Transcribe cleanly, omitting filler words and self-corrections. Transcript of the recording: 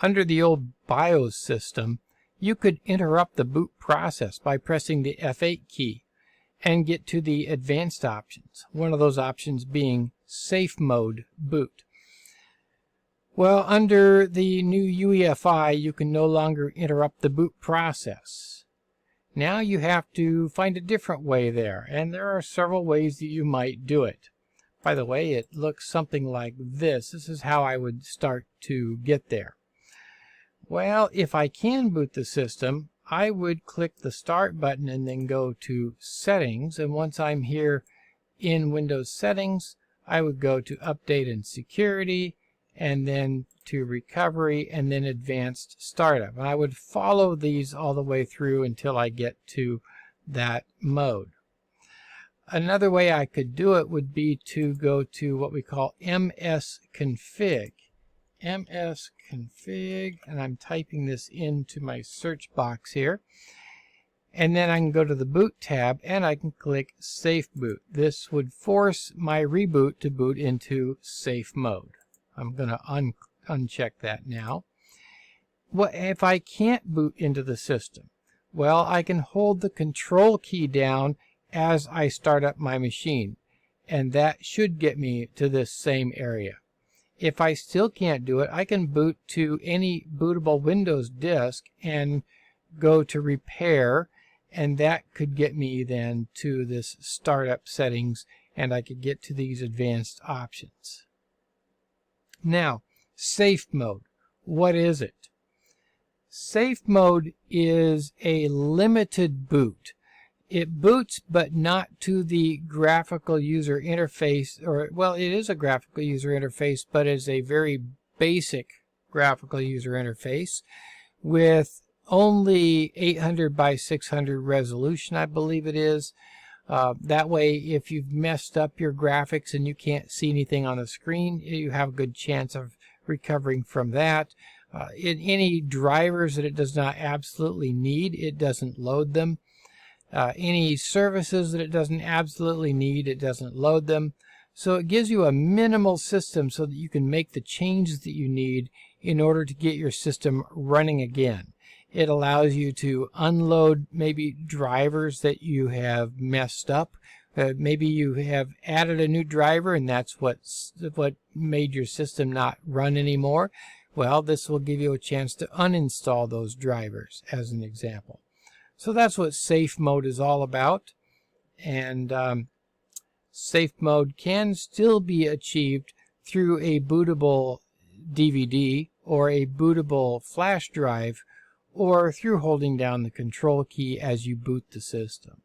Under the old BIOS system, you could interrupt the boot process by pressing the F8 key and get to the advanced options, one of those options being Safe Mode Boot. Well, under the new UEFI, you can no longer interrupt the boot process. Now you have to find a different way there, and there are several ways that you might do it. By the way, it looks something like this. This is how I would start to get there. Well, if I can boot the system, I would click the Start button and then go to Settings, and once I'm here in Windows Settings, I would go to Update and Security, and then to Recovery, and then Advanced Startup. And I would follow these all the way through until I get to that mode. Another way I could do it would be to go to what we call msconfig. msconfig, and I'm typing this into my search box here. And then I can go to the Boot tab and I can click Safe Boot. This would force my reboot to boot into safe mode. I'm going to uncheck that now. What if I can't boot into the system? Well, I can hold the Control key down as I start up my machine, and that should get me to this same area. If I still can't do it, I can boot to any bootable Windows disk and go to Repair, and that could get me then to this Startup Settings, and I could get to these advanced options. Now, Safe Mode. What is it? Safe Mode is a limited boot. It boots, but not to the graphical user interface, or, well, it is a graphical user interface, but it's a very basic graphical user interface with only 800 by 600 resolution, I believe it is. That way, if you've messed up your graphics and you can't see anything on the screen, you have a good chance of recovering from that. In any drivers that it does not absolutely need, it doesn't load them. Any services that it doesn't absolutely need, it doesn't load them. So it gives you a minimal system so that you can make the changes that you need in order to get your system running again. It allows you to unload maybe drivers that you have messed up. Maybe you have added a new driver and that's what made your system not run anymore. Well, this will give you a chance to uninstall those drivers as an example. So that's what Safe Mode is all about. And Safe Mode can still be achieved through a bootable DVD or a bootable flash drive, or through holding down the Control key as you boot the system.